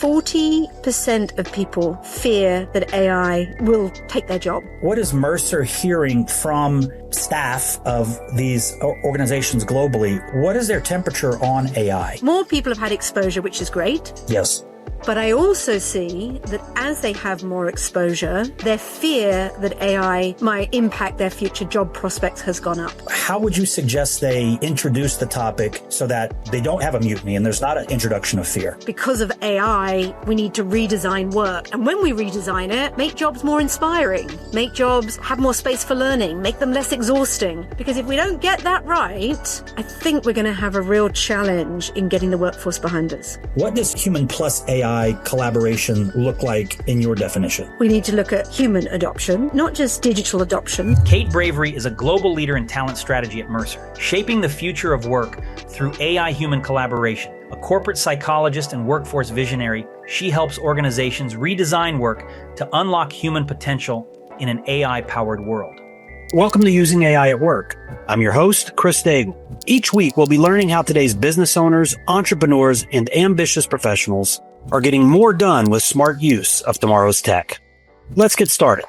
40% of people fear that AI will take their job. What is Mercer hearing from staff of these organizations globally? What is their temperature on AI? More people have had exposure, which is great. Yes. But I also see that as they have more exposure, their fear that AI might impact their future job prospects has gone up. How would you suggest they introduce the topic so that they don't have a mutiny and there's not an introduction of fear? Because of AI, we need to redesign work. And when we redesign it, make jobs more inspiring, make jobs have more space for learning, make them less exhausting. Because if we don't get that right, I think we're going to have a real challenge in getting the workforce behind us. What does human plus AI collaboration look like in your definition? We need to look at human adoption, not just digital adoption. Kate Bravery is a global leader in talent strategy at Mercer, shaping the future of work through AI-human collaboration. A corporate psychologist and workforce visionary, she helps organizations redesign work to unlock human potential in an AI-powered world. Welcome to Using AI at Work. I'm your host, Chris Daigle. Each week, we'll be learning how today's business owners, entrepreneurs, and ambitious professionals are getting more done with smart use of tomorrow's tech. Let's get started.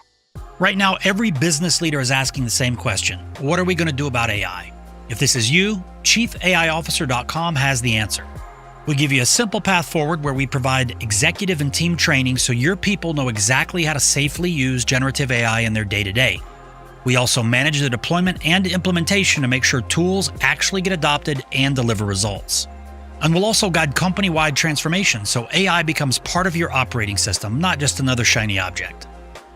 Right now, every business leader is asking the same question. What are we going to do about AI? If this is you, ChiefAIofficer.com has the answer. We give you a simple path forward where we provide executive and team training so your people know exactly how to safely use generative AI in their day-to-day. We also manage the deployment and implementation to make sure tools actually get adopted and deliver results. And we'll also guide company-wide transformation so AI becomes part of your operating system, not just another shiny object.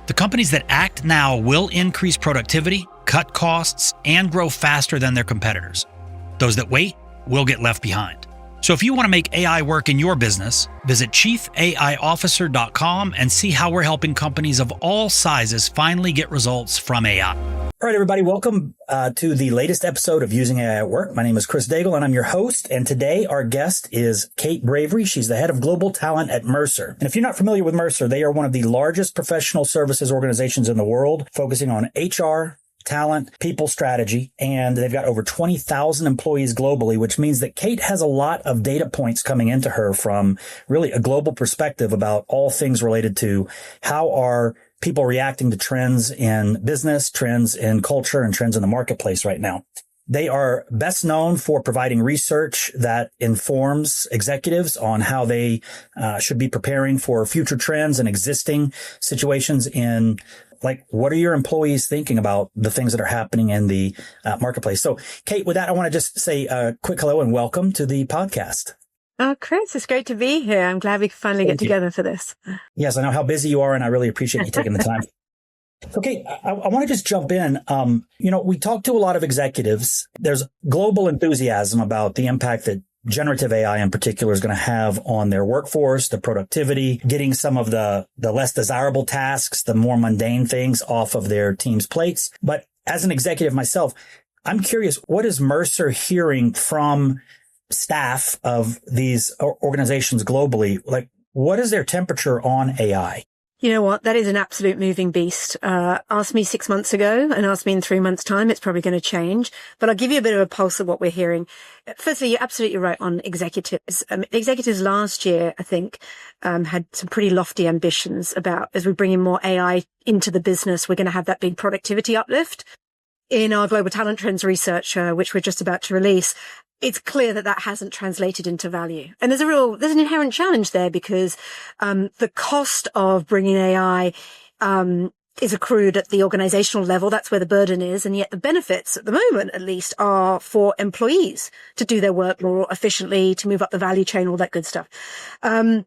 The companies that act now will increase productivity, cut costs, and grow faster than their competitors. Those that wait will get left behind. So if you want to make AI work in your business, visit ChiefAIofficer.com and see how we're helping companies of all sizes finally get results from AI. All right, everybody, welcome to the latest episode of Using AI at Work. My name is Chris Daigle, and I'm your host. And today, our guest is Kate Bravery. She's the head of global talent at Mercer. And if you're not familiar with Mercer, they are one of the largest professional services organizations in the world, focusing on HR, talent, people strategy, and they've got over 20,000 employees globally, which means that Kate has a lot of data points coming into her from really a global perspective about all things related to how are people reacting to trends in business, trends in culture, and trends in the marketplace right now. They are best known for providing research that informs executives on how they should be preparing for future trends and existing situations in, like, what are your employees thinking about the things that are happening in the marketplace? So, Kate, with that, I want to just say a quick hello and welcome to the podcast. Oh, Chris, it's great to be here. I'm glad we could finally get together for this. Yes, I know how busy you are, and I really appreciate you taking the time. Okay, I want to just jump in. We talk to a lot of executives. There's global enthusiasm about the impact that generative AI in particular is going to have on their workforce, the productivity, getting some of the less desirable tasks, the more mundane things off of their team's plates. But as an executive myself, I'm curious, what is Mercer hearing from staff of these organizations globally? Like, what is their temperature on AI? You know what? That is an absolute moving beast. Ask me 6 months ago and ask me in 3 months' time, it's probably going to change. But I'll give you a bit of a pulse of what we're hearing. Firstly, you're absolutely right on executives. Executives last year, I think, had some pretty lofty ambitions about, as we bring in more AI into the business, we're going to have that big productivity uplift. In our global talent trends research, which we're just about to release, it's clear that that hasn't translated into value. And there's an inherent challenge there because, the cost of bringing AI, is accrued at the organizational level. That's where the burden is. And yet the benefits at the moment, at least, are for employees to do their work more efficiently, to move up the value chain, all that good stuff. And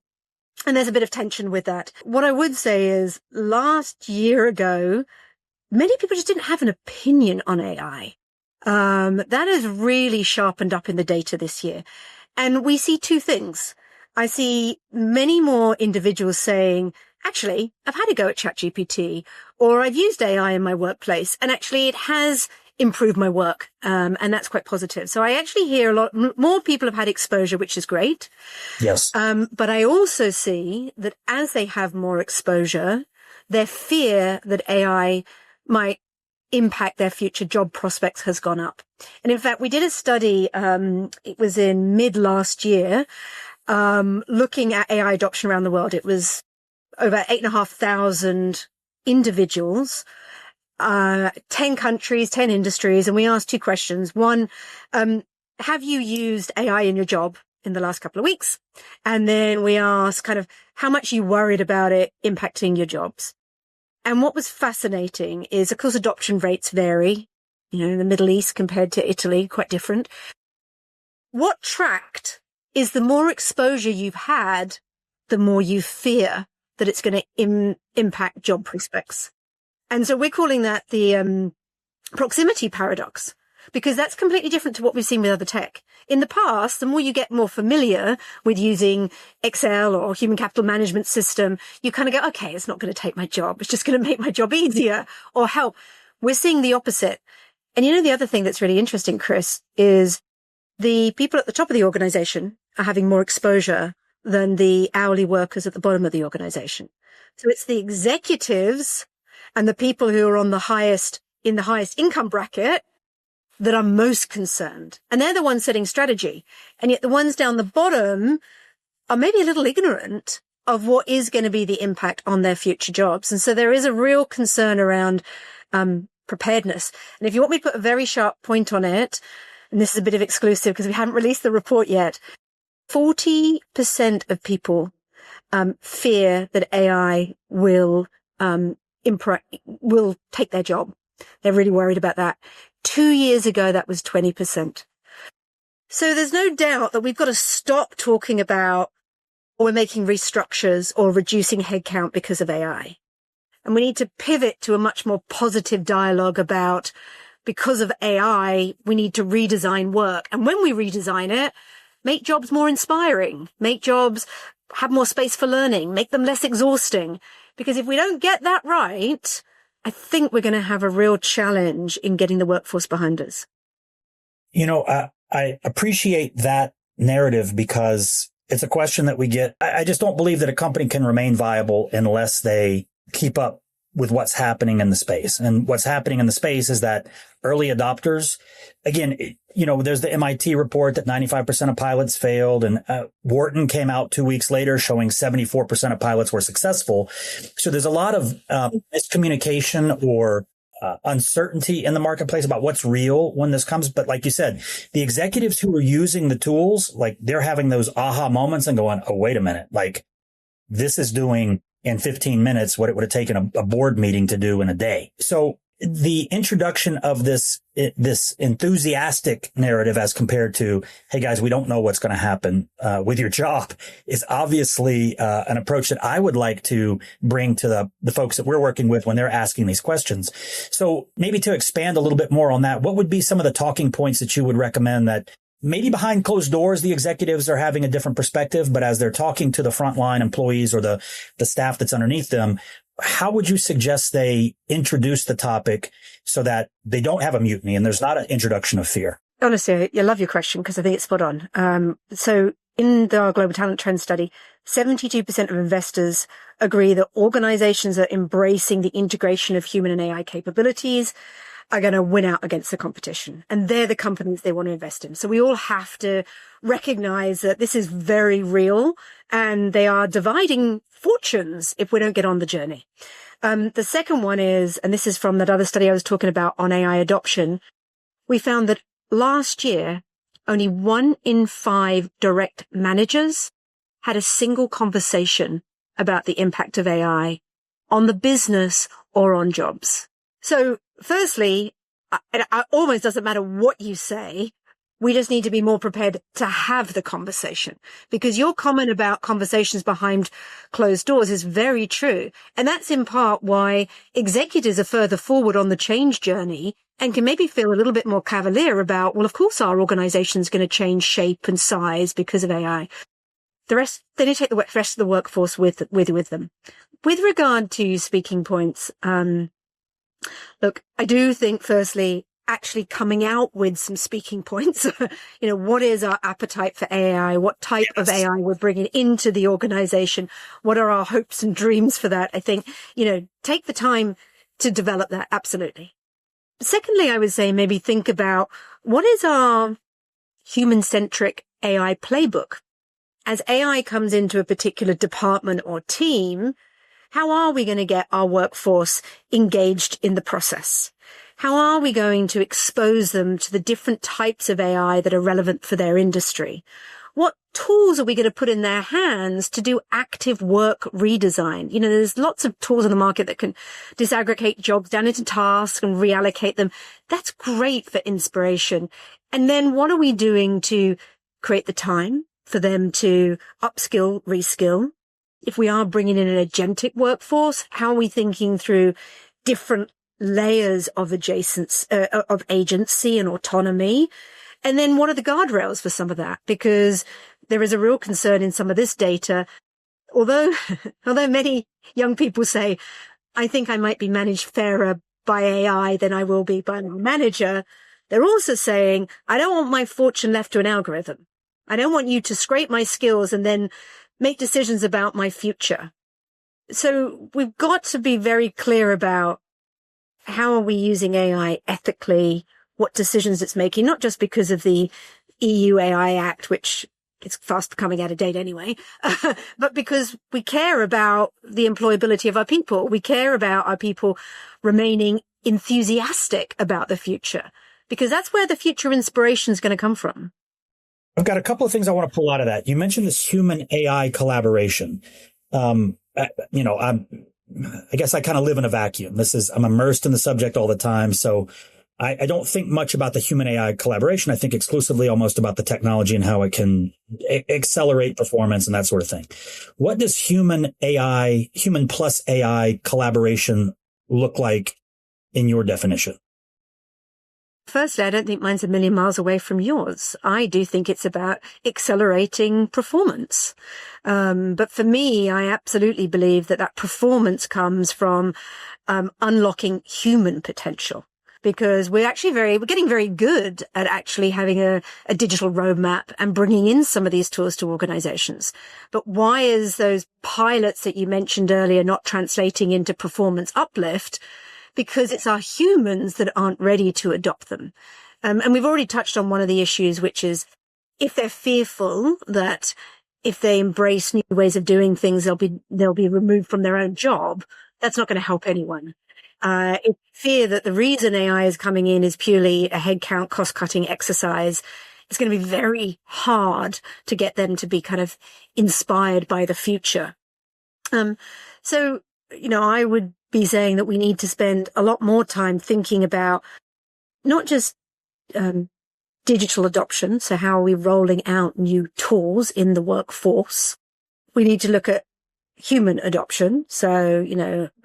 there's a bit of tension with that. What I would say is last year ago, many people just didn't have an opinion on AI. That has really sharpened up in the data this year. And we see two things. I see many more individuals saying, actually, I've had a go at ChatGPT, or I've used AI in my workplace, and actually it has improved my work. And that's quite positive. So I actually hear a lot more people have had exposure, which is great. Yes. But I also see that as they have more exposure, their fear that AI might impact their future job prospects has gone up. And in fact, we did a study, it was in mid last year, looking at AI adoption around the world. It was over 8,500 individuals, 10 countries, 10 industries. And we asked two questions. One, have you used AI in your job in the last couple of weeks? And then we asked kind of how much you worried about it impacting your jobs. And what was fascinating is, of course, adoption rates vary, in the Middle East compared to Italy, quite different. What tracked is the more exposure you've had, the more you fear that it's going to impact job prospects. And so we're calling that the proximity paradox, because that's completely different to what we've seen with other tech. In the past, the more you get more familiar with using Excel or human capital management system, you kind of go, okay, it's not going to take my job. It's just going to make my job easier or help. We're seeing the opposite. And the other thing that's really interesting, Chris, is the people at the top of the organization are having more exposure than the hourly workers at the bottom of the organization. So it's the executives and the people who are in the highest income bracket that are most concerned. And they're the ones setting strategy. And yet the ones down the bottom are maybe a little ignorant of what is going to be the impact on their future jobs. And so there is a real concern around preparedness. And if you want me to put a very sharp point on it, and this is a bit of exclusive because we haven't released the report yet, 40% of people fear that AI will take their job. They're really worried about that. 2 years ago, that was 20%. So there's no doubt that we've got to stop talking about we're making restructures or reducing headcount because of AI. And we need to pivot to a much more positive dialogue about, because of AI, we need to redesign work. And when we redesign it, make jobs more inspiring, make jobs have more space for learning, make them less exhausting. Because if we don't get that right, I think we're going to have a real challenge in getting the workforce behind us. I appreciate that narrative because it's a question that we get. I just don't believe that a company can remain viable unless they keep up with what's happening in the space. And what's happening in the space is that early adopters, again, there's the MIT report that 95% of pilots failed, and Wharton came out 2 weeks later showing 74% of pilots were successful. So there's a lot of miscommunication or uncertainty in the marketplace about what's real when this comes. But like you said, the executives who are using the tools, like they're having those aha moments and going, oh, wait a minute, like this is doing in 15 minutes what it would have taken a board meeting to do in a day. So the introduction of this enthusiastic narrative as compared to, hey guys, we don't know what's going to happen with your job is obviously an approach that I would like to bring to the folks that we're working with when they're asking these questions. So maybe to expand a little bit more on that, what would be some of the talking points that you would recommend that maybe behind closed doors, the executives are having a different perspective, but as they're talking to the frontline employees or the staff that's underneath them, how would you suggest they introduce the topic so that they don't have a mutiny and there's not an introduction of fear? Honestly, I love your question because I think it's spot on. So in our Global Talent Trend Study, 72% of investors agree that organizations are embracing the integration of human and AI capabilities are going to win out against the competition. And they're the companies they want to invest in. So we all have to recognize that this is very real and they are dividing fortunes if we don't get on the journey. The second one is, and this is from that other study I was talking about on AI adoption, we found that last year, only 1 in 5 direct managers had a single conversation about the impact of AI on the business or on jobs. So firstly, it almost doesn't matter what you say. We just need to be more prepared to have the conversation, because your comment about conversations behind closed doors is very true. And that's in part why executives are further forward on the change journey and can maybe feel a little bit more cavalier about, well, of course, our organization is going to change shape and size because of AI. The rest, they need to take the rest of the workforce with them. With regard to speaking points, look, I do think, firstly, actually coming out with some speaking points. What is our appetite for AI? What type of AI we're bringing into the organization? What are our hopes and dreams for that? I think, take the time to develop that. Absolutely. Secondly, I would say maybe think about what is our human-centric AI playbook? as AI comes into a particular department or team, how are we going to get our workforce engaged in the process? How are we going to expose them to the different types of AI that are relevant for their industry? What tools are we going to put in their hands to do active work redesign? You know, there's lots of tools on the market that can disaggregate jobs down into tasks and reallocate them. That's great for inspiration. And then what are we doing to create the time for them to upskill, reskill? If we are bringing in an agentic workforce, how are we thinking through different layers of of agency and autonomy? And then what are the guardrails for some of that? Because there is a real concern in some of this data. Although many young people say, I think I might be managed fairer by AI than I will be by my manager, they're also saying, I don't want my fortune left to an algorithm. I don't want you to scrape my skills and then make decisions about my future. So we've got to be very clear about how are we using AI ethically, what decisions it's making, not just because of the EU AI Act, which is fast coming out of date anyway, but because we care about the employability of our people. We care about our people remaining enthusiastic about the future, because that's where the future inspiration is going to come from. I've got a couple of things I want to pull out of that. You mentioned this human AI collaboration. I guess I kind of live in a vacuum. I'm immersed in the subject all the time. So I don't think much about the human AI collaboration. I think exclusively almost about the technology and how it can accelerate performance and that sort of thing. What does human plus AI collaboration look like in your definition? Firstly, I don't think mine's a million miles away from yours. I do think it's about accelerating performance. But for me, I absolutely believe that performance comes from unlocking human potential, because we're getting very good at actually having a digital roadmap and bringing in some of these tools to organizations. But why is those pilots that you mentioned earlier not translating into performance uplift? Because it's our humans that aren't ready to adopt them. And we've already touched on one of the issues, which is if they're fearful that if they embrace new ways of doing things, they'll be removed from their own job, that's not going to help anyone. If fear that the reason AI is coming in is purely a headcount cost-cutting exercise, it's going to be very hard to get them to be kind of inspired by the future. So, I would be saying that we need to spend a lot more time thinking about not just digital adoption, so how are we rolling out new tools in the workforce. We need to look at human adoption, so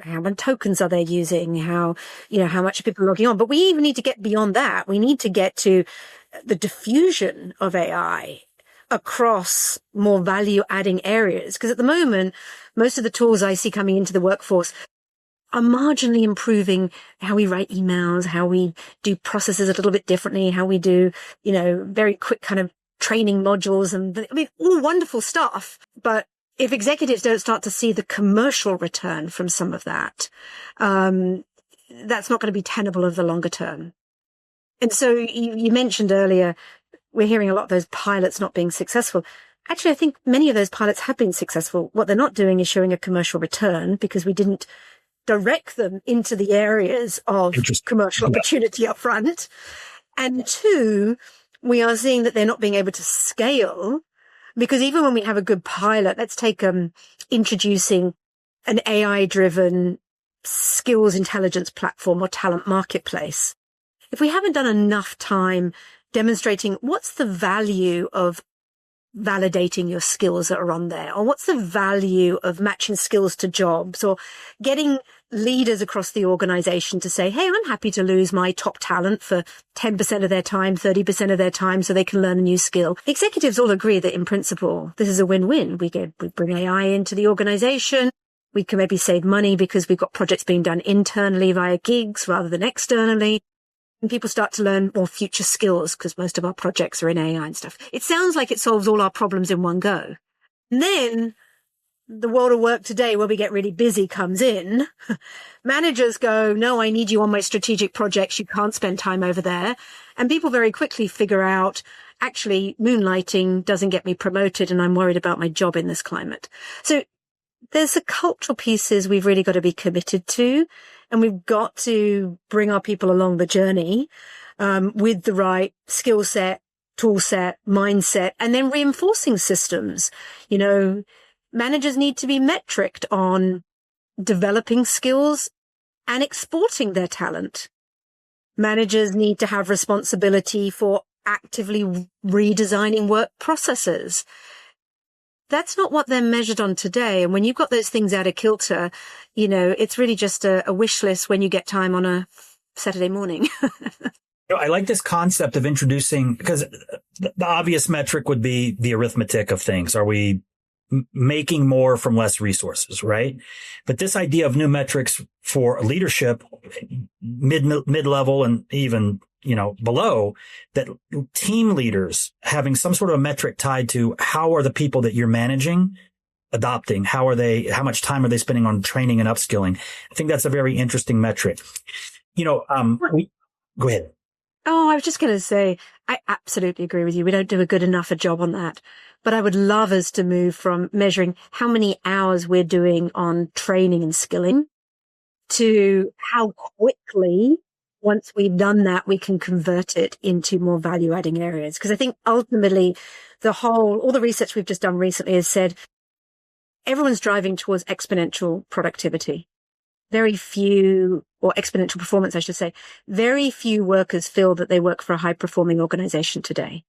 how many tokens are they using, how much are people logging on. But we even need to get beyond that. We need to get to the diffusion of AI across more value adding areas, because at the moment most of the tools I see coming into the workforce are marginally improving how we write emails, how we do processes a little bit differently, how we do, very quick kind of training modules. And all wonderful stuff. But if executives don't start to see the commercial return from some of that, that's not going to be tenable over the longer term. And so you mentioned earlier, we're hearing a lot of those pilots not being successful. Actually, I think many of those pilots have been successful. What they're not doing is showing a commercial return, because we didn't direct them into the areas of commercial opportunity up front. And two, we are seeing that they're not being able to scale, because even when we have a good pilot, let's take introducing an AI-driven skills intelligence platform or talent marketplace. If we haven't done enough time demonstrating what's the value of validating your skills that are on there, or what's the value of matching skills to jobs, or getting leaders across the organization to say, hey, I'm happy to lose my top talent for 10% of their time, 30% of their time, so they can learn a new skill. Executives all agree that in principle, this is a win-win. We bring AI into the organization. We can maybe save money because we've got projects being done internally via gigs rather than externally. And people start to learn more future skills because most of our projects are in AI and stuff. It sounds like it solves all our problems in one go. And then the world of work today, where we get really busy, comes in. Managers go, no, I need you on my strategic projects. You can't spend time over there. And people very quickly figure out actually moonlighting doesn't get me promoted and I'm worried about my job in this climate. So there's the cultural pieces we've really got to be committed to, and we've got to bring our people along the journey with the right skill set, tool set, mindset, and then reinforcing systems. Managers need to be metriced on developing skills and exporting their talent. Managers need to have responsibility for actively redesigning work processes. That's not what they're measured on today. And when you've got those things out of kilter, it's really just a wish list when you get time on a Saturday morning. I like this concept of introducing, because the obvious metric would be the arithmetic of things. Are we making more from less resources, right? But this idea of new metrics for leadership, mid-level and even, below, that team leaders having some sort of a metric tied to how are the people that you're managing adopting? How much time are they spending on training and upskilling? I think that's a very interesting metric. Go ahead. Oh, I was just going to say, I absolutely agree with you. We don't do a good enough a job on that. But I would love us to move from measuring how many hours we're doing on training and skilling to how quickly, once we've done that, we can convert it into more value adding areas. Because I think ultimately all the research we've just done recently has said everyone's driving towards exponential productivity. Very few, or exponential performance, I should say, very few workers feel that they work for a high performing organization today.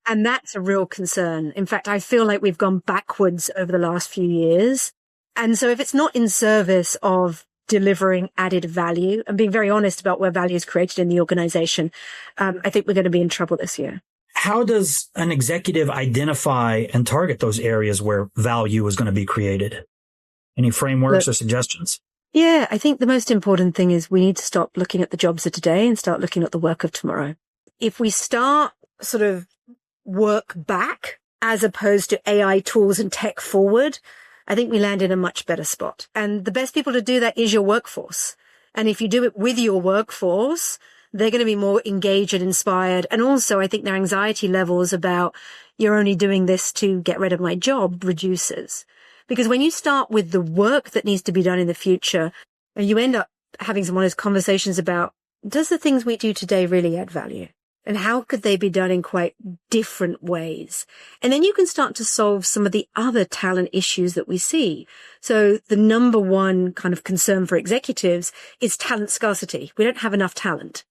And that's a real concern. In fact, I feel like we've gone backwards over the last few years. And so if it's not in service of delivering added value and being very honest about where value is created in the organization, I think we're going to be in trouble this year. How does an executive identify and target those areas where value is going to be created? Any frameworks or suggestions? Yeah, I think the most important thing is we need to stop looking at the jobs of today and start looking at the work of tomorrow. If we start sort of work back as opposed to AI tools and tech forward, I think we land in a much better spot. And the best people to do that is your workforce. And if you do it with your workforce, they're going to be more engaged and inspired. And also, I think their anxiety levels about you're only doing this to get rid of my job reduces. Because when you start with the work that needs to be done in the future, you end up having some honest conversations about, does the things we do today really add value? And how could they be done in quite different ways? And then you can start to solve some of the other talent issues that we see. So the number one kind of concern for executives is talent scarcity. We don't have enough talent.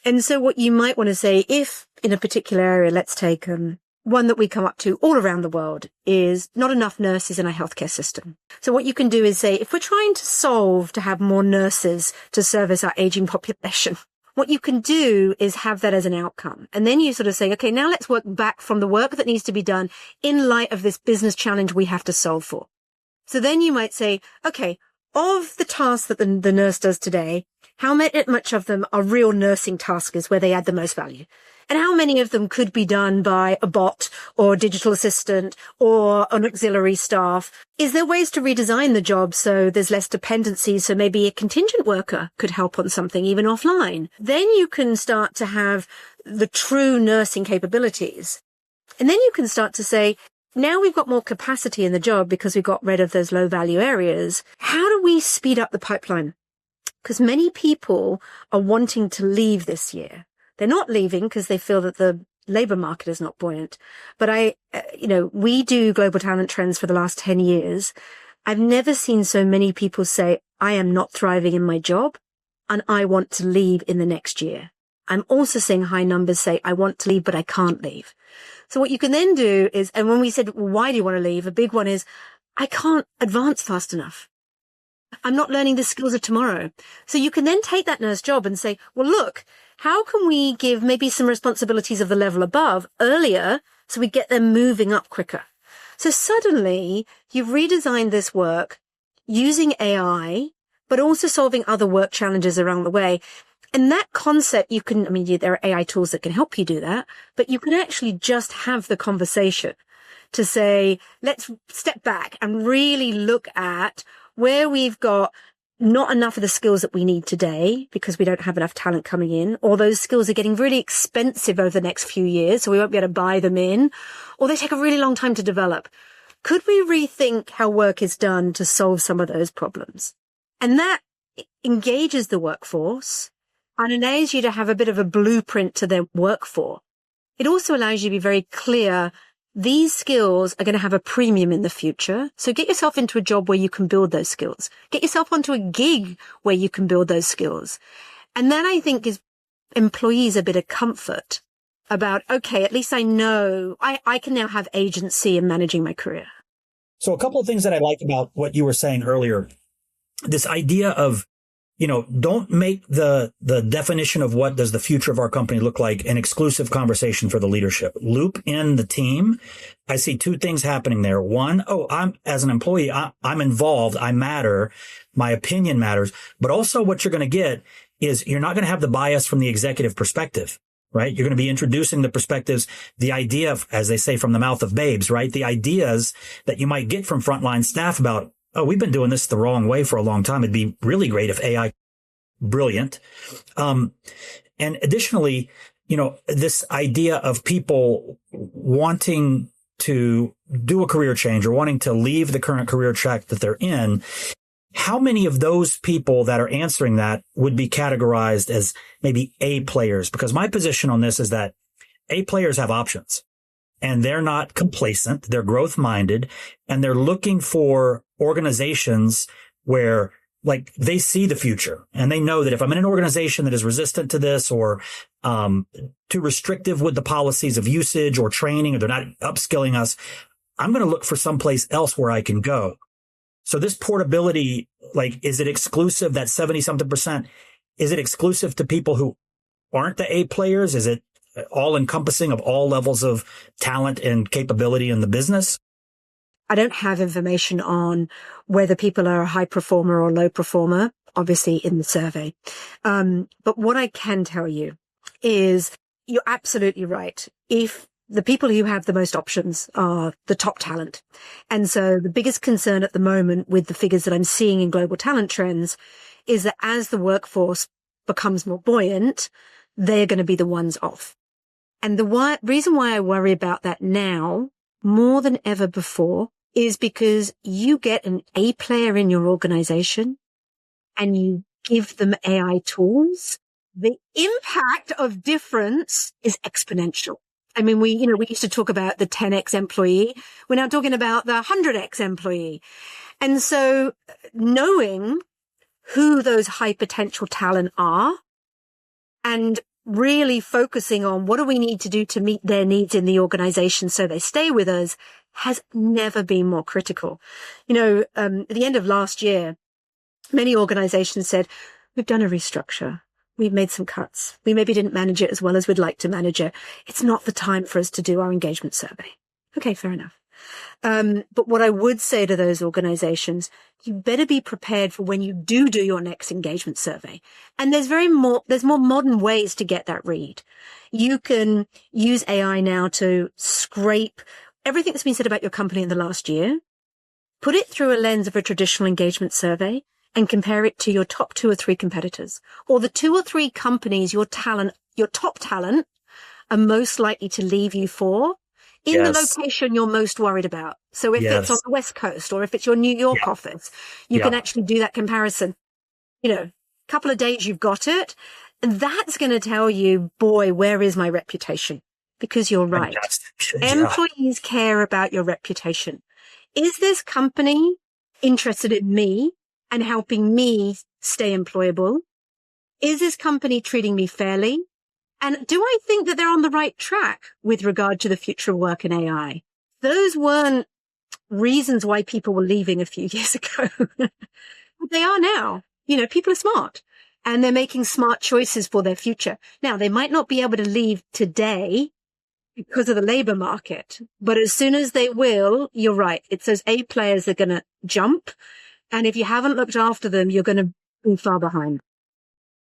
And so what you might want to say, if in a particular area, let's take one that we come up to all around the world, is not enough nurses in our healthcare system. So what you can do is say, if we're trying to solve to have more nurses to service our aging population, what you can do is have that as an outcome. And then you sort of say, okay, now let's work back from the work that needs to be done in light of this business challenge we have to solve for. So then you might say, okay, of the tasks that the nurse does today, how much of them are real nursing tasks where they add the most value? And how many of them could be done by a bot or a digital assistant or an auxiliary staff? Is there ways to redesign the job so there's less dependency, so maybe a contingent worker could help on something even offline? Then you can start to have the true nursing capabilities. And then you can start to say, now we've got more capacity in the job because we got rid of those low value areas. How do we speed up the pipeline? Because many people are wanting to leave this year. They're not leaving because they feel that the labor market is not buoyant. But we do global talent trends for the last 10 years. I've never seen so many people say, I am not thriving in my job and I want to leave in the next year. I'm also seeing high numbers say, I want to leave, but I can't leave. So what you can then do is, and when we said, well, why do you want to leave? A big one is, I can't advance fast enough. I'm not learning the skills of tomorrow. So you can then take that nurse job and say, well, look, how can we give maybe some responsibilities of the level above earlier so we get them moving up quicker? So suddenly you've redesigned this work using AI, but also solving other work challenges along the way. And that concept, there are AI tools that can help you do that, but you can actually just have the conversation to say, let's step back and really look at where we've got not enough of the skills that we need today because we don't have enough talent coming in, or those skills are getting really expensive over the next few years, so we won't be able to buy them in, or they take a really long time to develop. Could we rethink how work is done to solve some of those problems? And that engages the workforce and enables you to have a bit of a blueprint to their work for. It also allows you to be very clear. These skills are going to have a premium in the future. So get yourself into a job where you can build those skills. Get yourself onto a gig where you can build those skills. And that, I think, gives employees a bit of comfort about, okay, at least I know I can now have agency in managing my career. So a couple of things that I like about what you were saying earlier, this idea of, don't make the definition of what does the future of our company look like an exclusive conversation for the leadership. Loop in the team. I see two things happening there. One, I'm as an employee, I'm involved. I matter. My opinion matters. But also what you're going to get is you're not going to have the bias from the executive perspective, right? You're going to be introducing the perspectives, the idea of, as they say, from the mouth of babes, right? The ideas that you might get from frontline staff about, we've been doing this the wrong way for a long time. It'd be really great if AI, brilliant. And additionally, this idea of people wanting to do a career change or wanting to leave the current career track that they're in. How many of those people that are answering that would be categorized as maybe A players? Because my position on this is that A players have options. And they're not complacent. They're growth minded, and they're looking for organizations where they see the future, and they know that if I'm in an organization that is resistant to this or too restrictive with the policies of usage or training, or they're not upskilling us, I'm going to look for someplace else where I can go. So this portability, is it exclusive, that 70-something%? Is it exclusive to people who aren't the A players? Is it all encompassing of all levels of talent and capability in the business? I don't have information on whether people are a high performer or low performer, obviously in the survey. But what I can tell you is you're absolutely right. If the people who have the most options are the top talent. And so the biggest concern at the moment with the figures that I'm seeing in global talent trends is that as the workforce becomes more buoyant, they're going to be the ones off. And the reason why I worry about that now more than ever before is because you get an A player in your organization and you give them AI tools. The impact of difference is exponential. I mean, we used to talk about the 10x employee. We're now talking about the 100x employee. And so knowing who those high potential talent are and really focusing on what do we need to do to meet their needs in the organization so they stay with us has never been more critical. At the end of last year, many organizations said, we've done a restructure. We've made some cuts. We maybe didn't manage it as well as we'd like to manage it. It's not the time for us to do our engagement survey. Okay, fair enough. But what I would say to those organizations, you better be prepared for when you do your next engagement survey. And there's more modern ways to get that read. You can use AI now to scrape everything that's been said about your company in the last year, put it through a lens of a traditional engagement survey, and compare it to your top 2 or 3 competitors, or the 2 or 3 companies your top talent are most likely to leave you for in the location you're most worried about. So if it's on the West Coast or if it's your New York office, you can actually do that comparison. Couple of days you've got it. And that's going to tell you, boy, where is my reputation? Because you're right. Employees care about your reputation. Is this company interested in me and helping me stay employable? Is this company treating me fairly? And do I think that they're on the right track with regard to the future of work and AI? Those weren't reasons why people were leaving a few years ago. But they are now. People are smart and they're making smart choices for their future. Now, they might not be able to leave today because of the labor market, but as soon as they will, you're right. It's those A players that are going to jump. And if you haven't looked after them, you're going to be far behind.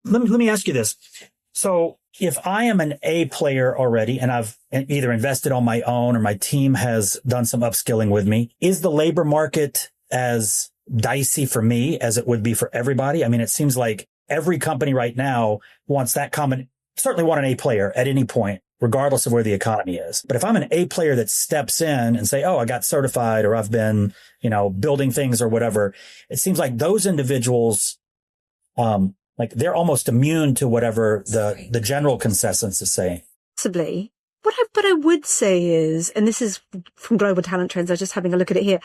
Let me ask you this. So if I am an A player already and I've either invested on my own or my team has done some upskilling with me, is the labor market as dicey for me as it would be for everybody. I mean, it seems like every company right now wants that certainly want an A player at any point, regardless of where the economy is. But if I'm an A player that steps in and say, oh, I got certified or I've been, building things or whatever, it seems like those individuals, like they're almost immune to whatever the general consensus is saying. Possibly. What I would say is, and this is from Global Talent Trends, I was just having a look at it here,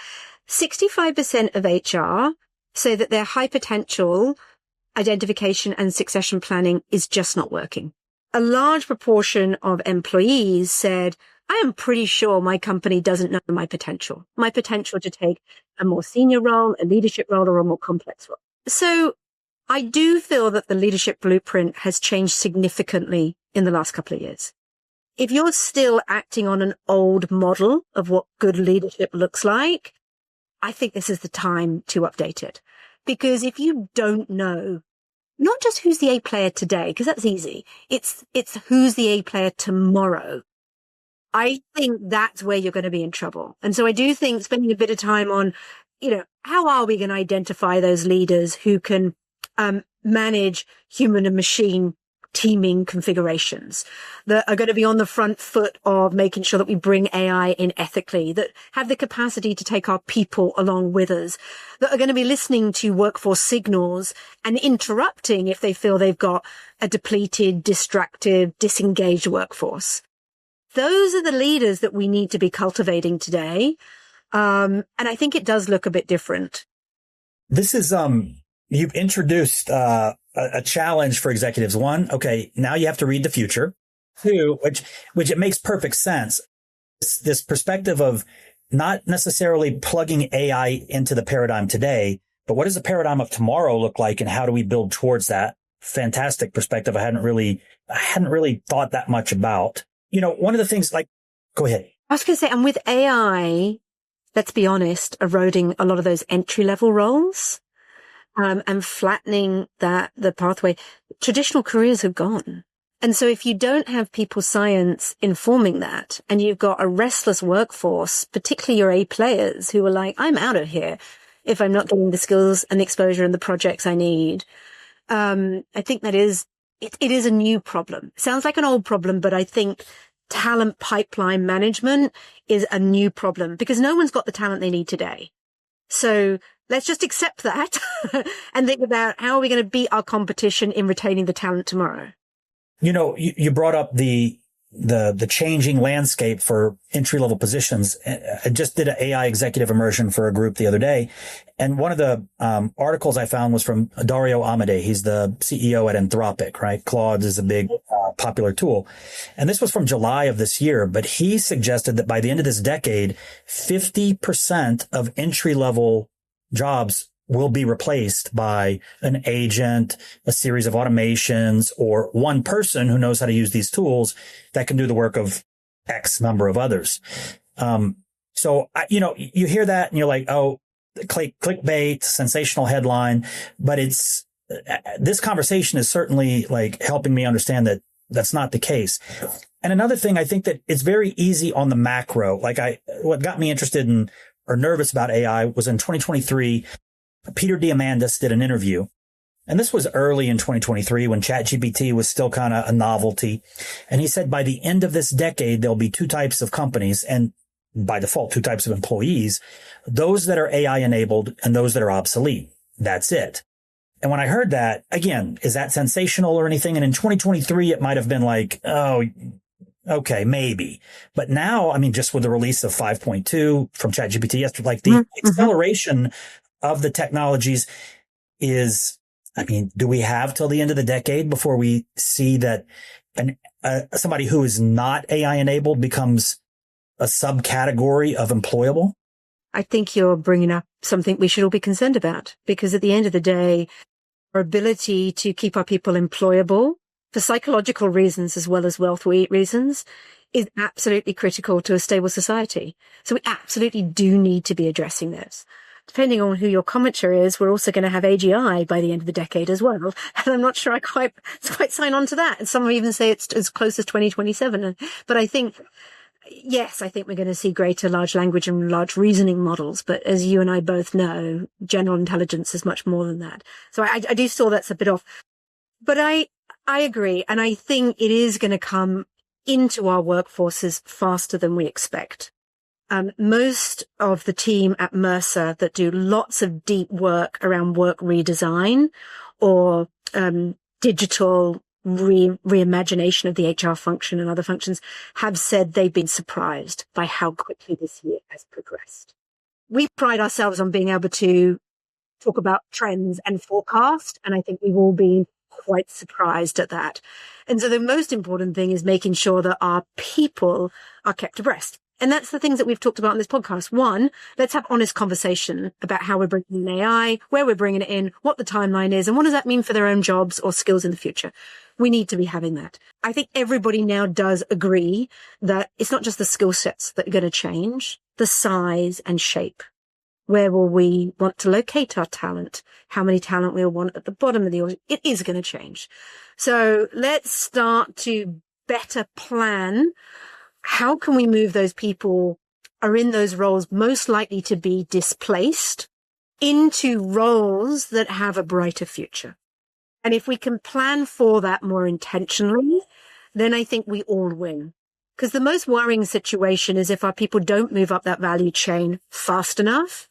65% of HR say that their high potential identification and succession planning is just not working. A large proportion of employees said, I am pretty sure my company doesn't know my potential to take a more senior role, a leadership role, or a more complex role. So I do feel that the leadership blueprint has changed significantly in the last couple of years. If you're still acting on an old model of what good leadership looks like, I think this is the time to update it. Because if you don't know, not just who's the A player today, because that's easy, it's who's the A player tomorrow, I think that's where you're going to be in trouble. And so I do think spending a bit of time on, how are we going to identify those leaders who can manage human and machine teaming configurations, that are going to be on the front foot of making sure that we bring AI in ethically, that have the capacity to take our people along with us, that are going to be listening to workforce signals and interrupting if they feel they've got a depleted, distracted, disengaged workforce. Those are the leaders that we need to be cultivating today. And I think it does look a bit different. This is, you've introduced, a challenge for executives. One, okay, now you have to read the future. Two, which it makes perfect sense. This perspective of not necessarily plugging AI into the paradigm today, but what does the paradigm of tomorrow look like and how do we build towards that? Fantastic perspective. I hadn't really thought that much about. One of the things go ahead. I was going to say, and with AI, let's be honest, eroding a lot of those entry level roles. And flattening the pathway, traditional careers have gone. And so if you don't have people science informing that, and you've got a restless workforce, particularly your A players who are like, I'm out of here if I'm not getting the skills and the exposure and the projects I need. I think it is a new problem. Sounds like an old problem, but I think talent pipeline management is a new problem because no one's got the talent they need today. So let's just accept that and think about how are we going to beat our competition in retaining the talent tomorrow. You brought up the changing landscape for entry level positions. I just did an AI executive immersion for a group the other day. And one of the articles I found was from Dario Amodei. He's the CEO at Anthropic, right? Claude is a big popular tool. And this was from July of this year, but he suggested that by the end of this decade, 50% of entry level jobs will be replaced by an agent, a series of automations, or one person who knows how to use these tools that can do the work of X number of others. So, you hear that and you're like, oh, clickbait, sensational headline, but this conversation is certainly helping me understand that that's not the case. And another thing, I think that it's very easy on the macro. What got me interested in or nervous about AI was in 2023, Peter Diamandis did an interview. And this was early in 2023 when ChatGPT was still kind of a novelty. And he said by the end of this decade, there'll be two types of companies and by default, two types of employees, those that are AI enabled and those that are obsolete. That's it. And when I heard that, again, is that sensational or anything? And in 2023, it might have been like, oh, okay, maybe. But now, I mean, just with the release of 5.2 from ChatGPT yesterday, the acceleration of the technologies is, I mean, do we have till the end of the decade before we see that somebody who is not AI enabled becomes a subcategory of employable? I think you're bringing up something we should all be concerned about, because at the end of the day, our ability to keep our people employable for psychological reasons as well as wealth reasons is absolutely critical to a stable society. So we absolutely do need to be addressing this. Depending on who your commenter is, we're also going to have AGI by the end of the decade as well. And I'm not sure I quite sign on to that. And some even say it's as close as 2027. But I think yes, I think we're going to see greater large language and large reasoning models. But as you and I both know, general intelligence is much more than that. So I do feel that's a bit off. But I agree. And I think it is going to come into our workforces faster than we expect. Most of the team at Mercer that do lots of deep work around work redesign or digital reimagination of the HR function and other functions have said they've been surprised by how quickly this year has progressed. We pride ourselves on being able to talk about trends and forecast, and I think we've all been quite surprised at that. And so the most important thing is making sure that our people are kept abreast. And that's the things that we've talked about on this podcast. One, let's have honest conversation about how we're bringing in AI, where we're bringing it in, what the timeline is, and what does that mean for their own jobs or skills in the future. We need to be having that. I think everybody now does agree that it's not just the skill sets that are going to change, the size and shape. Where will we want to locate our talent? How many talent we'll want at the bottom of the org? It is going to change. So let's start to better plan. How can we move those people are in those roles most likely to be displaced into roles that have a brighter future? And if we can plan for that more intentionally, then I think we all win. Because the most worrying situation is if our people don't move up that value chain fast enough.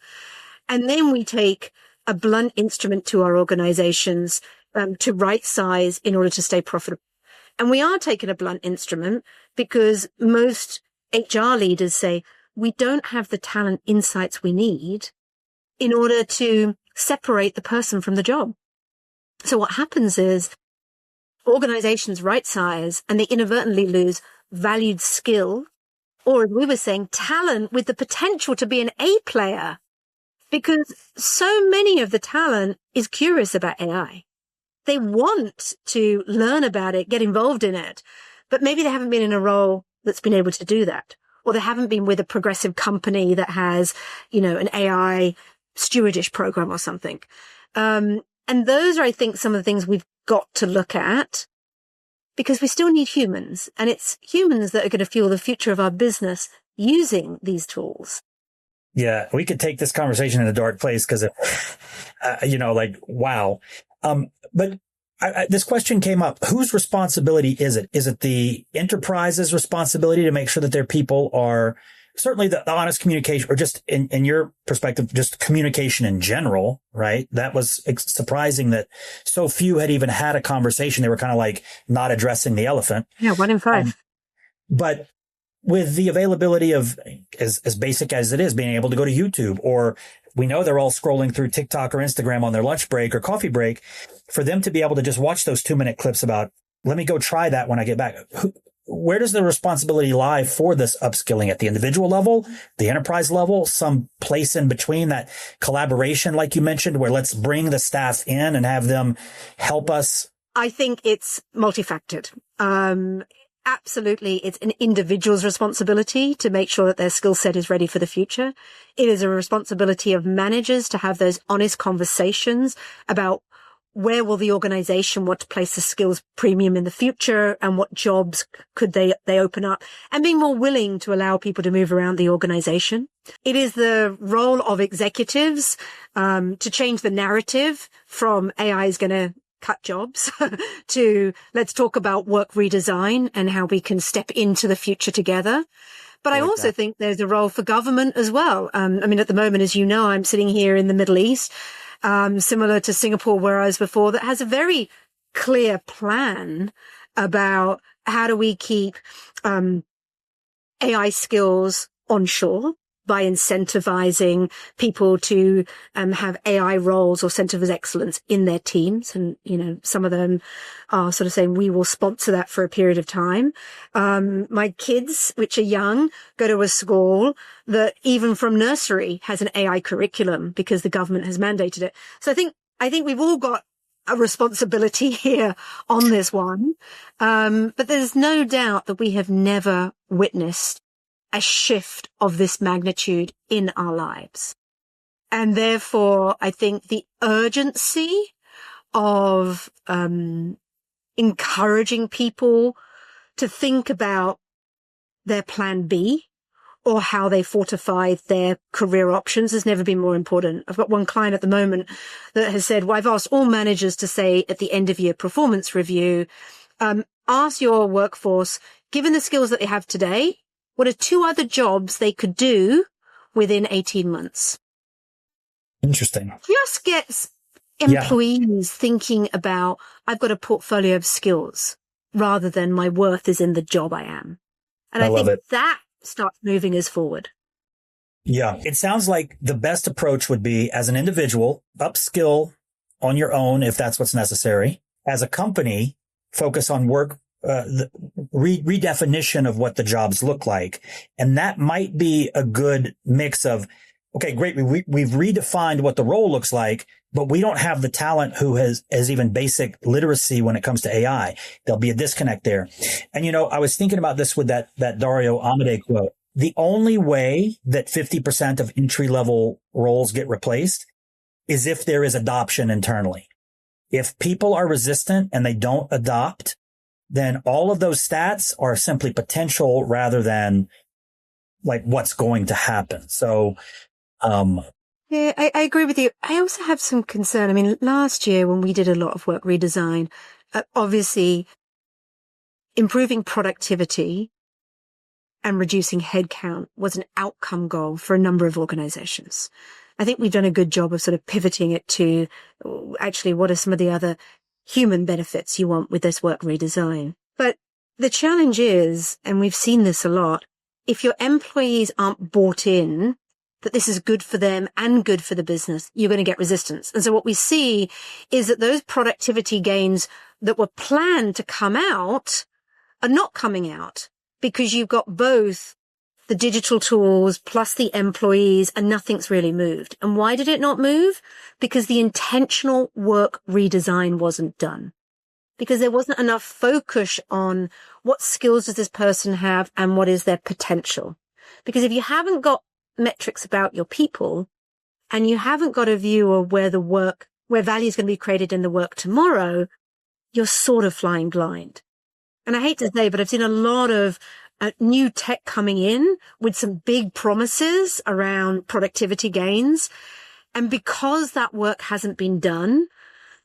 And then we take a blunt instrument to our organizations to right size in order to stay profitable. And we are taking a blunt instrument because most HR leaders say we don't have the talent insights we need in order to separate the person from the job. So what happens is organizations right size and they inadvertently lose valued skill, or as we were saying, talent with the potential to be an A player, because so many of the talent is curious about AI. They want to learn about it, get involved in it, but maybe they haven't been in a role that's been able to do that, or they haven't been with a progressive company that has, an AI stewardish program or something. And those are, I think, some of the things we've got to look at, because we still need humans, and it's humans that are going to fuel the future of our business using these tools. Yeah, we could take this conversation in a dark place because, wow. But this question came up. Whose responsibility is it? Is it the enterprise's responsibility to make sure that their people are certainly the honest communication, or just in your perspective, just communication in general, right? That was surprising that so few had even had a conversation. They were kind of like not addressing the elephant. Yeah, 1 in 5. But with the availability of, as basic as it is, being able to go to YouTube, or we know they're all scrolling through TikTok or Instagram on their lunch break or coffee break, for them to be able to just watch those 2-minute clips about, let me go try that when I get back. Where does the responsibility lie for this upskilling? At the individual level, the enterprise level, some place in between, that collaboration, like you mentioned, where let's bring the staff in and have them help us? I think it's multifactored. Absolutely. It's an individual's responsibility to make sure that their skill set is ready for the future. It is a responsibility of managers to have those honest conversations about where will the organization want to place the skills premium in the future, and what jobs could they open up, and being more willing to allow people to move around the organization. It is the role of executives to change the narrative from AI is going to cut jobs to let's talk about work redesign and how we can step into the future together. But I also think there's a role for government as well. At the moment, as you know, I'm sitting here in the Middle East, similar to Singapore, where I was before, that has a very clear plan about how do we keep AI skills onshore by incentivizing people to have AI roles or centers of excellence in their teams. And, some of them are sort of saying, we will sponsor that for a period of time. My kids, which are young, go to a school that even from nursery has an AI curriculum because the government has mandated it. So I think we've all got a responsibility here on this one. But there's no doubt that we have never witnessed a shift of this magnitude in our lives. And therefore, I think the urgency of encouraging people to think about their plan B or how they fortify their career options has never been more important. I've got one client at the moment that has said, well, I've asked all managers to say at the end of year performance review, ask your workforce, given the skills that they have today, what are 2 other jobs they could do within 18 months? Interesting. Just gets employees thinking about, I've got a portfolio of skills rather than my worth is in the job I am. And I think that starts moving us forward. Yeah. It sounds like the best approach would be, as an individual, upskill on your own if that's what's necessary. As a company, focus on work, the redefinition of what the jobs look like. And that might be a good mix of, okay, great. We've redefined what the role looks like, but we don't have the talent who has even basic literacy when it comes to AI. There'll be a disconnect there. And, I was thinking about this with that Dario Amodei quote. The only way that 50% of entry level roles get replaced is if there is adoption internally. If people are resistant and they don't adopt, then all of those stats are simply potential rather than like what's going to happen. So, yeah, I agree with you. I also have some concern. I mean, last year when we did a lot of work redesign, obviously improving productivity and reducing headcount was an outcome goal for a number of organizations. I think we've done a good job of sort of pivoting it to actually what are some of the other human benefits you want with this work redesign. But the challenge is, and we've seen this a lot, if your employees aren't bought in that this is good for them and good for the business, you're going to get resistance. And so what we see is that those productivity gains that were planned to come out are not coming out because you've got both the digital tools plus the employees and nothing's really moved. And why did it not move? Because the intentional work redesign wasn't done. Because there wasn't enough focus on what skills does this person have and what is their potential. Because if you haven't got metrics about your people and you haven't got a view of where value is going to be created in the work tomorrow, you're sort of flying blind. And I hate to say, but I've seen a lot of new tech coming in with some big promises around productivity gains. And because that work hasn't been done,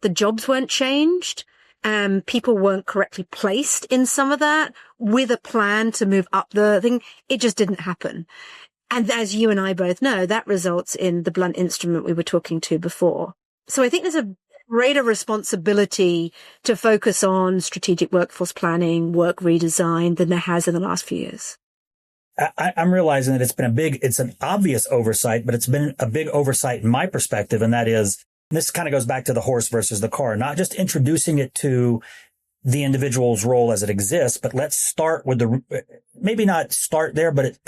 the jobs weren't changed, and people weren't correctly placed in some of that with a plan to move up the thing. It just didn't happen. And as you and I both know, that results in the blunt instrument we were talking to before. So I think there's a greater responsibility to focus on strategic workforce planning, work redesign than there has in the last few years. I'm realizing that it's an obvious oversight, but it's been a big oversight in my perspective. And that is, this kind of goes back to the horse versus the car, not just introducing it to the individual's role as it exists, but let's start with maybe not start there, but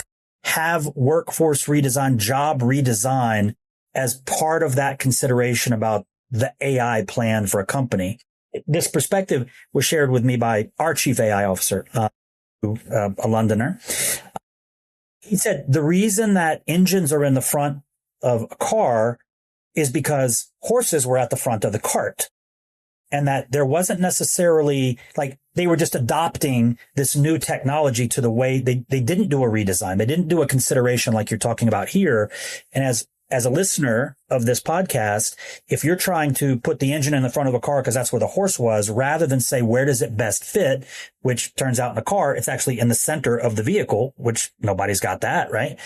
have workforce redesign, job redesign as part of that consideration about the AI plan for a company. This perspective was shared with me by our chief AI officer, a Londoner. He said the reason that engines are in the front of a car is because horses were at the front of the cart, and that there wasn't necessarily like they were just adopting this new technology to the way they didn't do a redesign. They didn't do a consideration like you're talking about here. And as a listener of this podcast, if you're trying to put the engine in the front of a car because that's where the horse was, rather than say, where does it best fit, which turns out in a car, it's actually in the center of the vehicle, which nobody's got that, right?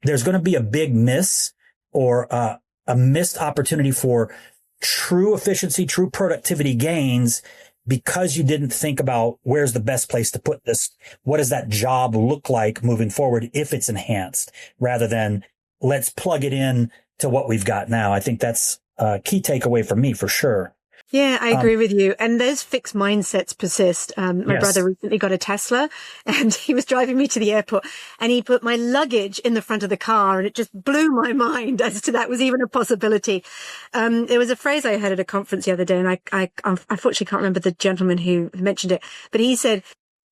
There's going to be a big miss or a missed opportunity for true efficiency, true productivity gains because you didn't think about where's the best place to put this. What does that job look like moving forward if it's enhanced rather than let's plug it in to what we've got now. I think that's a key takeaway for me for sure. Yeah, I agree with you. And those fixed mindsets persist. My brother recently got a Tesla and he was driving me to the airport and he put my luggage in the front of the car and it just blew my mind as to that was even a possibility. There was a phrase I heard at a conference the other day and I unfortunately can't remember the gentleman who mentioned it, but he said,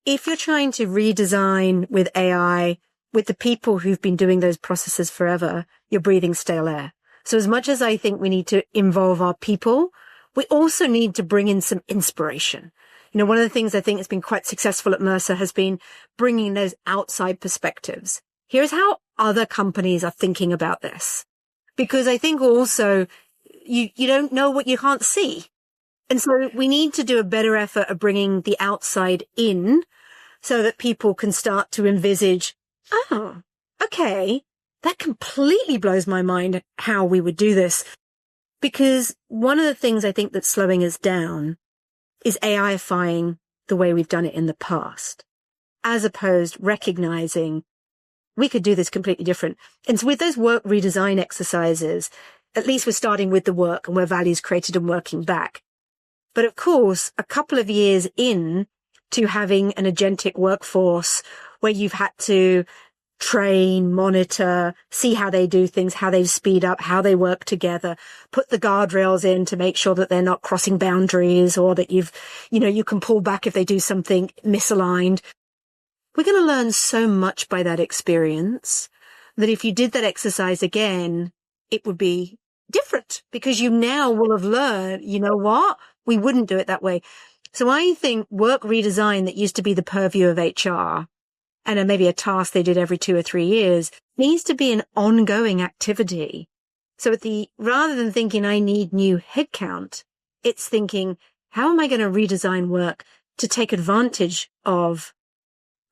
if you're trying to redesign with AI, with the people who've been doing those processes forever, you're breathing stale air. So as much as I think we need to involve our people, we also need to bring in some inspiration. One of the things I think has been quite successful at Mercer has been bringing those outside perspectives. Here's how other companies are thinking about this. Because I think also you don't know what you can't see. And so we need to do a better effort of bringing the outside in so that people can start to envisage, oh, okay, that completely blows my mind how we would do this. Because one of the things I think that's slowing us down is AIifying the way we've done it in the past, as opposed recognizing we could do this completely different. And so with those work redesign exercises, at least we're starting with the work and where value is created and working back. But of course, a couple of years in to having an agentic workforce where you've had to train, monitor, see how they do things, how they speed up, how they work together, put the guardrails in to make sure that they're not crossing boundaries or that you can pull back if they do something misaligned. We're going to learn so much by that experience that if you did that exercise again, it would be different because you now will have learned, you know what? We wouldn't do it that way. So I think work redesign that used to be the purview of HR and maybe a task they did every 2 or 3 years needs to be an ongoing activity. So rather than thinking I need new headcount, it's thinking, how am I going to redesign work to take advantage of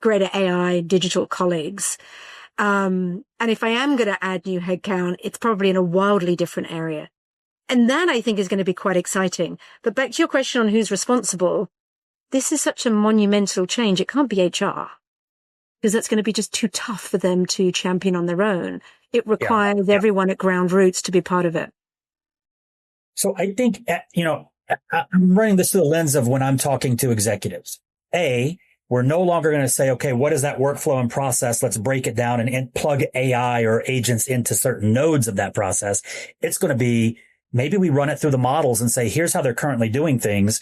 greater AI digital colleagues? And if I am going to add new headcount, it's probably in a wildly different area. And that I think is going to be quite exciting. But back to your question on who's responsible, this is such a monumental change. It can't be HR because that's going to be just too tough for them to champion on their own. It requires everyone at ground roots to be part of it. So I think, I'm running this through the lens of when I'm talking to executives. We're no longer going to say, okay, what is that workflow and process? Let's break it down and plug AI or agents into certain nodes of that process. It's going to be, maybe we run it through the models and say, here's how they're currently doing things,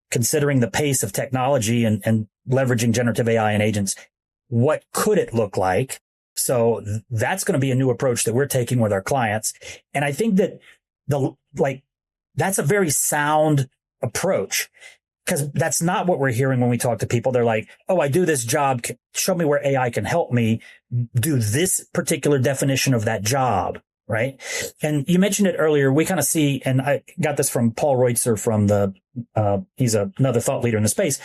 considering the pace of technology and leveraging generative AI and agents. What could it look like? So that's going to be a new approach that we're taking with our clients. And I think that that's a very sound approach. Because that's not what we're hearing when we talk to people. They're like, oh, I do this job. Show me where AI can help me do this particular definition of that job. Right. And you mentioned it earlier. We kind of see, and I got this from Paul Reutzer from he's another thought leader in the space.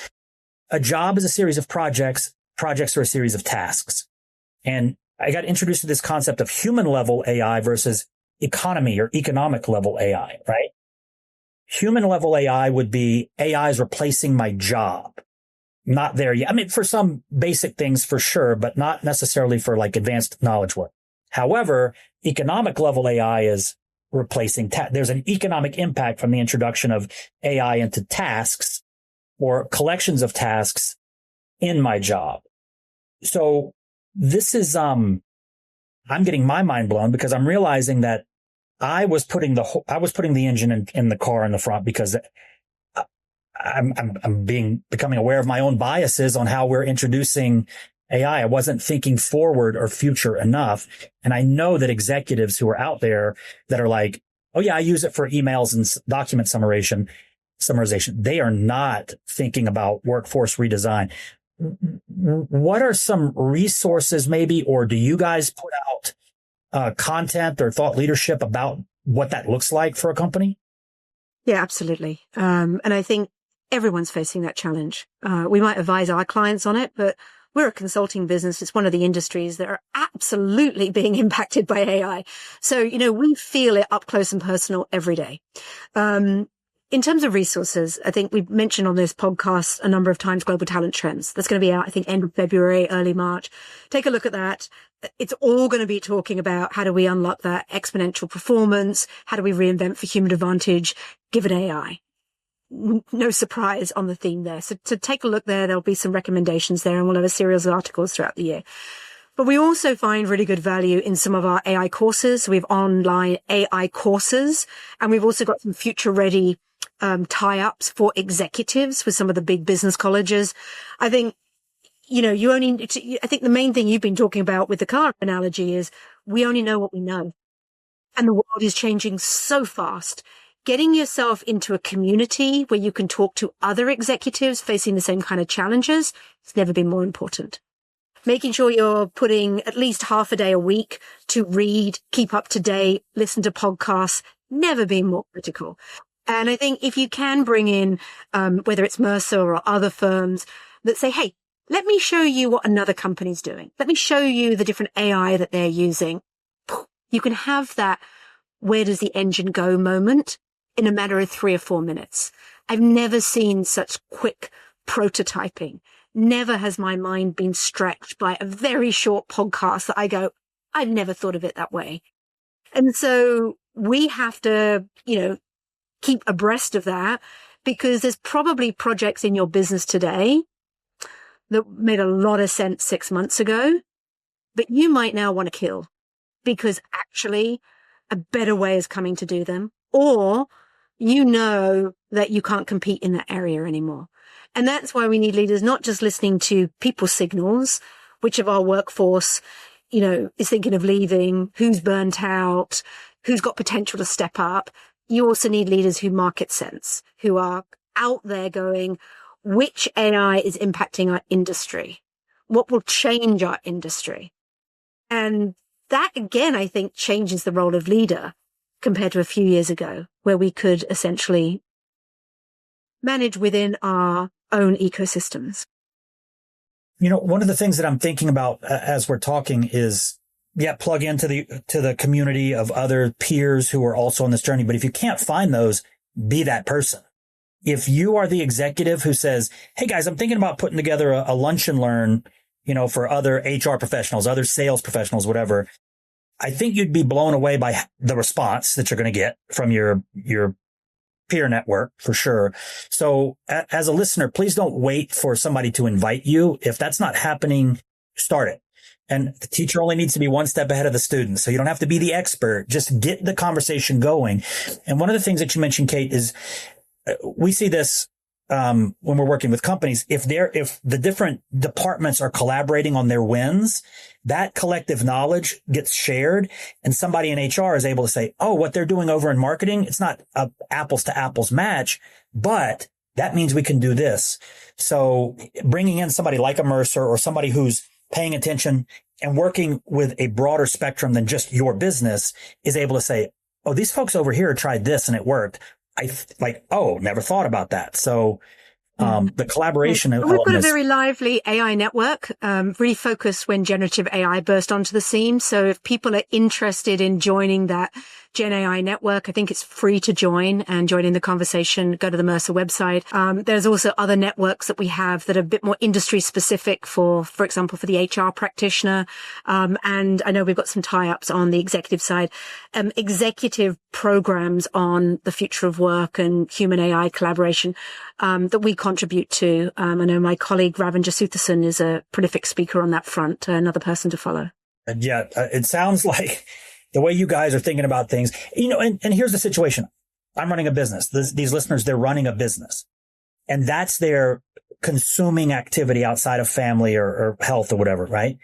A job is a series of projects. Projects are a series of tasks. And I got introduced to this concept of human level AI versus economy or economic level AI, right? Human level AI would be AI is replacing my job. Not there yet. I mean, for some basic things for sure, but not necessarily for like advanced knowledge work. However, economic level AI is replacing there's an economic impact from the introduction of AI into tasks or collections of tasks in my job. So this is, I'm getting my mind blown because I'm realizing that I was putting the engine in the car in the front because I'm becoming aware of my own biases on how we're introducing AI. I wasn't thinking forward or future enough. And I know that executives who are out there that are like, oh yeah, I use it for emails and document summarization. They are not thinking about workforce redesign. What are some resources maybe, or do you guys put out content or thought leadership about what that looks like for a company? Yeah, absolutely. And I think everyone's facing that challenge. We might advise our clients on it, but we're a consulting business. It's one of the industries that are absolutely being impacted by AI. So, we feel it up close and personal every day. In terms of resources, I think we've mentioned on this podcast a number of times Global Talent Trends. That's going to be out, I think, end of February, early March. Take a look at that. It's all going to be talking about how do we unlock that exponential performance? How do we reinvent for human advantage given AI? No surprise on the theme there. So take a look there. There'll be some recommendations there and we'll have a series of articles throughout the year. But we also find really good value in some of our AI courses. So we have online AI courses and we've also got some future ready tie-ups for executives with some of the big business colleges. I think, I think the main thing you've been talking about with the car analogy is we only know what we know. And the world is changing so fast. getting yourself into a community where you can talk to other executives facing the same kind of challenges, it's never been more important. Making sure you're putting at least half a day a week to read, keep up to date, listen to podcasts, never been more critical. And I think if you can bring in, whether it's Mercer or other firms that say, hey, let me show you what another company's doing. Let me show you the different AI that they're using. You can have that where does the engine go moment in a matter of 3 or 4 minutes. I've never seen such quick prototyping. Never has my mind been stretched by a very short podcast that I go, I've never thought of it that way. And so we have to, keep abreast of that, because there's probably projects in your business today that made a lot of sense 6 months ago, but you might now want to kill because actually a better way is coming to do them, or that you can't compete in that area anymore. And that's why we need leaders not just listening to people's signals, which of our workforce, is thinking of leaving, who's burnt out, who's got potential to step up. You also need leaders who market sense, who are out there going, which AI is impacting our industry? What will change our industry? And that, again, I think changes the role of leader compared to a few years ago, where we could essentially manage within our own ecosystems. One of the things that I'm thinking about as we're talking is, plug into the community of other peers who are also on this journey. But if you can't find those, be that person. If you are the executive who says, hey guys, I'm thinking about putting together a lunch and learn, for other HR professionals, other sales professionals, whatever, I think you'd be blown away by the response that you're going to get from your peer network for sure. So as a listener, please don't wait for somebody to invite you. If that's not happening, start it. And the teacher only needs to be one step ahead of the student. So you don't have to be the expert. Just get the conversation going. And one of the things that you mentioned, Kate, is we see this when we're working with companies. If the different departments are collaborating on their wins, that collective knowledge gets shared, and somebody in HR is able to say, oh, what they're doing over in marketing, it's not a apples to apples match, but that means we can do this. So bringing in somebody like a Mercer or somebody who's paying attention and working with a broader spectrum than just your business is able to say, oh, these folks over here tried this and it worked. Never thought about that. So the collaboration. We've got a very lively AI network, really focused when generative AI burst onto the scene. So if people are interested in joining that Gen AI network, I think it's free to join and join in the conversation. Go to the Mercer website. There's also other networks that we have that are a bit more industry specific for example, for the HR practitioner. And I know we've got some tie-ups on the executive side, executive programs on the future of work and human AI collaboration, that we contribute to. I know my colleague Ravan Jasuthasan is a prolific speaker on that front, another person to follow. And it sounds like the way you guys are thinking about things, and here's the situation. I'm running a business. These listeners, they're running a business, and that's their consuming activity outside of family or health or whatever, right?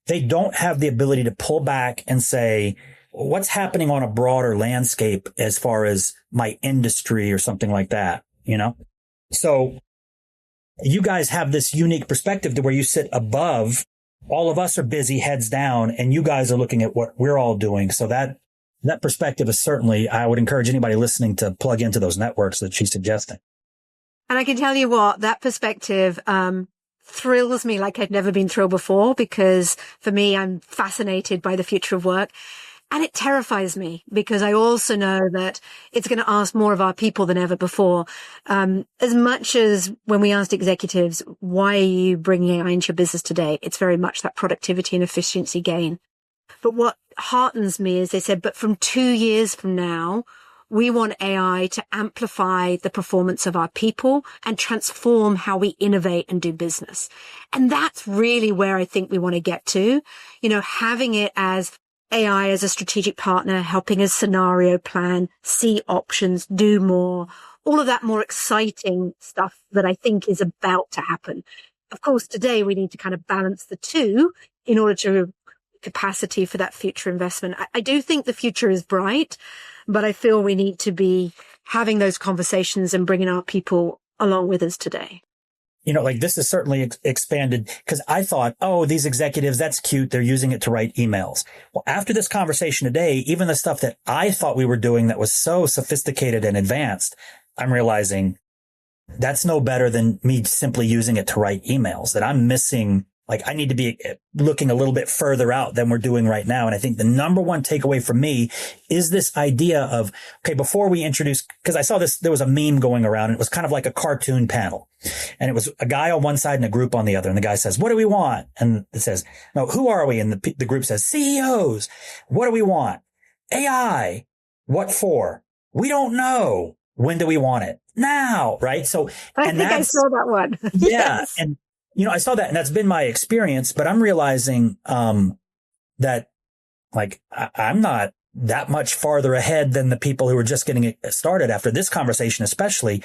They don't have the ability to pull back and say, what's happening on a broader landscape as far as my industry or something like that, So you guys have this unique perspective to where you sit above. All of us are busy, heads down, and you guys are looking at what we're all doing. So that perspective is certainly, I would encourage anybody listening to plug into those networks that she's suggesting. And I can tell you what, that perspective thrills me like I've never been thrilled before, because for me, I'm fascinated by the future of work. And it terrifies me because I also know that it's going to ask more of our people than ever before. As much as when we asked executives, why are you bringing AI into your business today? It's very much that productivity and efficiency gain. But what heartens me is they said, but from 2 years from now, we want AI to amplify the performance of our people and transform how we innovate and do business. And that's really where I think we want to get to, having it as AI as a strategic partner, helping us scenario plan, see options, do more, all of that more exciting stuff that I think is about to happen. Of course, today we need to kind of balance the two in order to capacity for that future investment. I do think the future is bright, but I feel we need to be having those conversations and bringing our people along with us today. Like this is certainly expanded because I thought, oh, these executives, that's cute. They're using it to write emails. Well, after this conversation today, even the stuff that I thought we were doing that was so sophisticated and advanced, I'm realizing that's no better than me simply using it to write emails, that I'm missing. Like I need to be looking a little bit further out than we're doing right now. And I think the number one takeaway for me is this idea of, okay, before we introduce, because I saw this, there was a meme going around and it was kind of like a cartoon panel. And it was a guy on one side and a group on the other. And the guy says, what do we want? And it says, no, who are we? And the group says, CEOs. What do we want? AI. What for? We don't know. When do we want it? Now. Right. So I think I saw that one. Yeah. Yes. And I saw that and that's been my experience, but I'm realizing, that like I'm not that much farther ahead than the people who are just getting it started after this conversation, especially.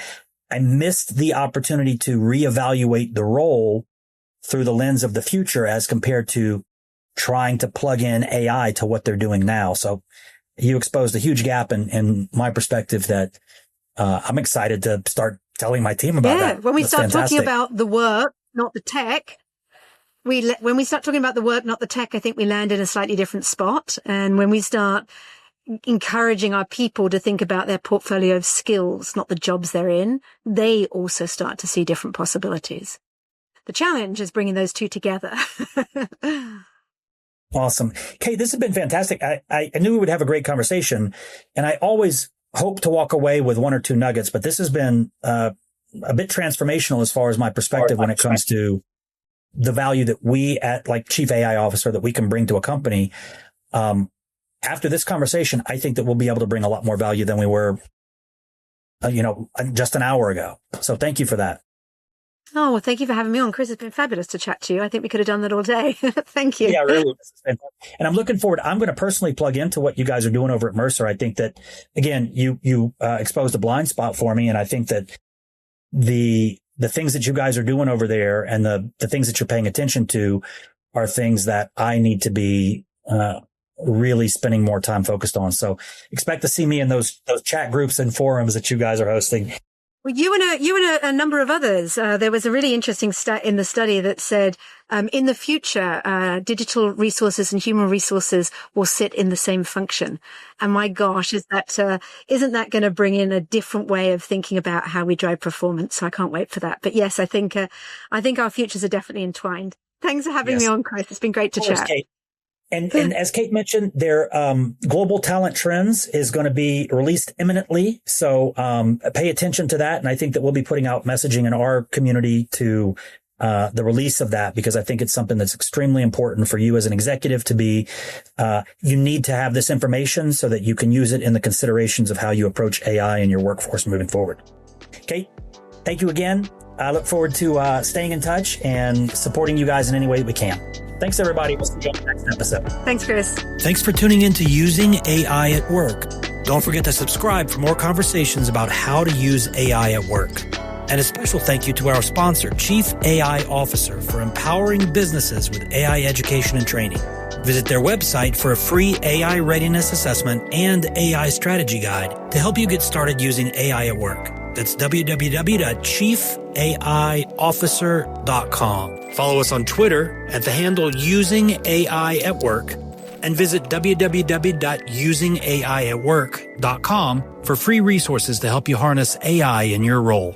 I missed the opportunity to reevaluate the role through the lens of the future as compared to trying to plug in AI to what they're doing now. So you exposed a huge gap in my perspective that, I'm excited to start telling my team about that. When we That's start fantastic. talking about the work, not the tech, when we start talking about the work, not the tech, I think we land in a slightly different spot. And when we start encouraging our people to think about their portfolio of skills, not the jobs they're in, they also start to see different possibilities. The challenge is bringing those two together. Awesome. Kate, this has been fantastic. I knew we would have a great conversation, and I always hope to walk away with one or two nuggets, but this has been a bit transformational as far as my perspective when it comes to the value that we at like Chief AI Officer that we can bring to a company. After this conversation, I think that we'll be able to bring a lot more value than we were, just an hour ago. So thank you for that. Oh, well, thank you for having me on, Chris. It's been fabulous to chat to you. I think we could have done that all day. Thank you. Yeah, really. And I'm looking forward. I'm going to personally plug into what you guys are doing over at Mercer. I think that, again, you exposed a blind spot for me. And I think that the things that you guys are doing over there and the things that you're paying attention to are things that I need to be really spending more time focused on. So expect to see me in those chat groups and forums that you guys are hosting. Well, you and a number of others. There was a really interesting stat in the study that said, in the future, digital resources and human resources will sit in the same function. And my gosh, isn't that going to bring in a different way of thinking about how we drive performance? So I can't wait for that. But yes, I think our futures are definitely entwined. Thanks for having me on, Chris. It's been great to chat. Kate. And as Kate mentioned, their Global Talent Trends is going to be released imminently. So pay attention to that. And I think that we'll be putting out messaging in our community to the release of that, because I think it's something that's extremely important for you as an executive to be. You need to have this information so that you can use it in the considerations of how you approach AI in your workforce moving forward. Kate, thank you again. I look forward to staying in touch and supporting you guys in any way that we can. Thanks, everybody. We'll see you on the next episode. Thanks, Chris. Thanks for tuning in to Using AI at Work. Don't forget to subscribe for more conversations about how to use AI at work. And a special thank you to our sponsor, Chief AI Officer, for empowering businesses with AI education and training. Visit their website for a free AI readiness assessment and AI strategy guide to help you get started using AI at work. That's www.chiefaiofficer.com. Follow us on Twitter at the handle Using AI at Work, and visit www.usingaiatwork.com for free resources to help you harness AI in your role.